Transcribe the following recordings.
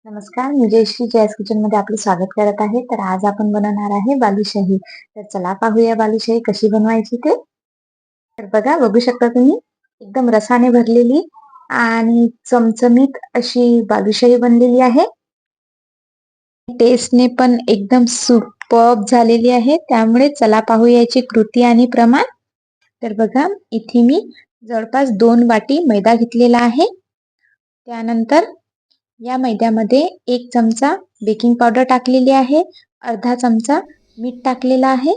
नमस्कार, मी जयश्री जयास किचन मध्ये आपलं स्वागत करत आहे. तर आज आपण बनवणार आहे बालुशाही. तर चला पाहूया बालुशाही कशी बनवायची ते. तर बघू शकता तुम्ही एकदम रसाने भरलेली आणि चमचमीत अशी बालुशाही बनलेली आहे. टेस्टने पण एकदम सुपर्ब झालेली आहे. त्यामुळे चला पाहूया याची कृती आणि प्रमाण. तर बघा, इथे मी जवळपास 2 वाटी मैदा घेतलेला आहे. त्यानंतर या मैद्यामध्ये 1 चमचा बेकिंग पावडर टाकलेली आहे, अर्धा चमचा मीठ टाकलेला आहे,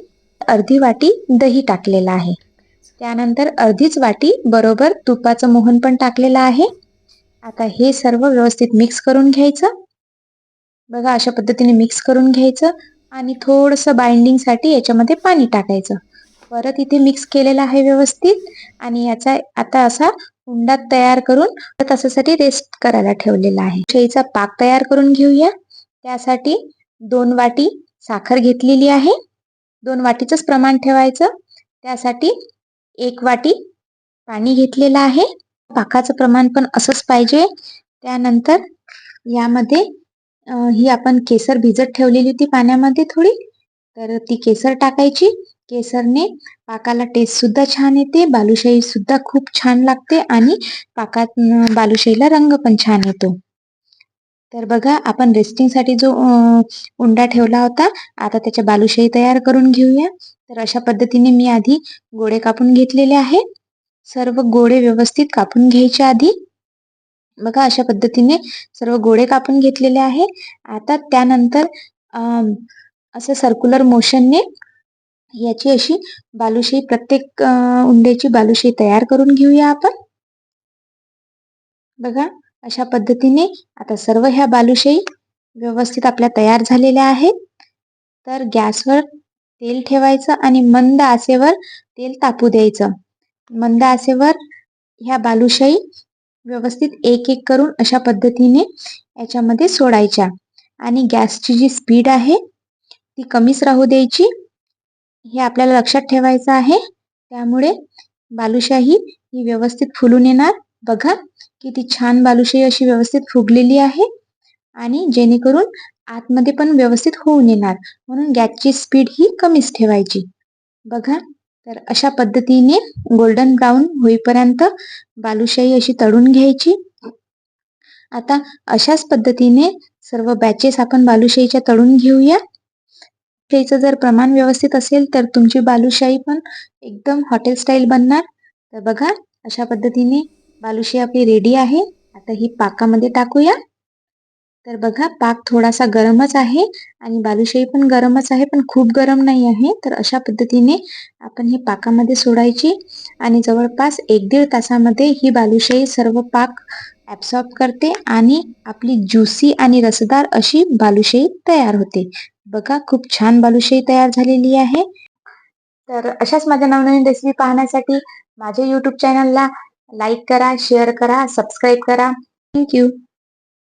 अर्धी वाटी दही टाकलेला आहे. त्यानंतर अर्धीच वाटी बरोबर तुपाचं मोहन पण टाकलेलं आहे. आता हे सर्व व्यवस्थित मिक्स करून घ्यायचं. बघा, अशा पद्धतीने मिक्स करून घ्यायचं आणि थोडंसं बाइंडिंगसाठी याच्यामध्ये पाणी टाकायचं. परत इथे मिक्स केलेलं आहे व्यवस्थित आणि याचा आता असा उंडा तयार करून तासासाठी रेस्ट करायला ठेवलेला आहे. शेईचा पाक तयार करून घेऊया. त्यासाठी 2 वाटी साखर घेतलेली आहे. 2 वाटीचंच प्रमाण ठेवायचं. त्यासाठी 1 वाटी पाणी घेतलेलं आहे. पाकाचं प्रमाण पण असंच पाहिजे. त्यानंतर यामध्ये ही आपण केसर भिजत ठेवलेली होती पाण्यामध्ये थोडी, तर ती केसर टाकायची. केसरने पाकाला टेस्ट सुद्धा छान येते, बालुशाही सुद्धा खूप छान लागते आणि पाकात बालुशाहीला रंग पण छान येतो. तर बघा, आपण रेस्टिंगसाठी जो उंडा ठेवला होता, आता त्याच्या बालुशाही तयार करून घेऊया. तर अशा पद्धतीने मी आधी गोळे कापून घेतलेले आहे. सर्व गोळे व्यवस्थित कापून घ्यायचे आधी. बघा, अशा पद्धतीने सर्व गोळे कापून घेतलेले आहे. आता त्यानंतर असं सर्क्युलर मोशनने याची अशी बालुशाही प्रत्येक उंड्याची बालुशाही तयार करून घेऊया आपण. बघा, अशा पद्धतीने आता सर्व ह्या बालुशाही व्यवस्थित आपल्या तयार झालेल्या आहेत. तर गॅसवर तेल ठेवायचं आणि मंद आचेवर तेल तापू द्यायचं. मंद आचेवर ह्या बालुशाही व्यवस्थित एक एक करून अशा पद्धतीने याच्यामध्ये सोडायच्या आणि गॅसची जी स्पीड आहे ती कमीच राहू द्यायची, हे आपल्याला लक्षात ठेवायचं आहे. त्यामुळे बालुशाही ही व्यवस्थित फुलून येणार. बघा, किती छान बालुशाही अशी व्यवस्थित फुगलेली आहे आणि जेणेकरून आतमध्ये पण व्यवस्थित होऊन येणार, म्हणून गॅसची स्पीड ही कमीच ठेवायची. बघा, तर अशा पद्धतीने गोल्डन ब्राऊन होईपर्यंत बालुशाही अशी तळून घ्यायची. आता अशाच पद्धतीने सर्व बॅचेस आपण बालुशाहीच्या तळून घेऊया. त्याचं जर प्रमाण व्यवस्थित असेल तर तुमची बालुशाही पण एकदम हॉटेल स्टाईल बनणार. तर बघा, अशा पद्धतीने बालुशाही आपली रेडी आहे. आता ही पाकामध्ये टाकूया. तर बघा, पाक थोडासा गरमच आहे आणि बालुशाही पण गरमच आहे, पण खूप गरम नाही आहे. तर अशा पद्धतीने आपण ही पाकामध्ये सोडायची आणि जवळपास 1-1.5 तासामध्ये ही बालुशाही सर्व पाक ॲब्सॉर्ब करते आणि आपली ज्युसी आणि रसदार अशी बालुशाही तयार होते. बघा, खूप छान बालुशाही तयार झालेली आहे. तर अशाच माझ्या नवनवीन रेसिपी पाहण्यासाठी माझ्या YouTube चॅनलला लाईक करा, शेअर करा, सबस्क्राईब करा. Thank you.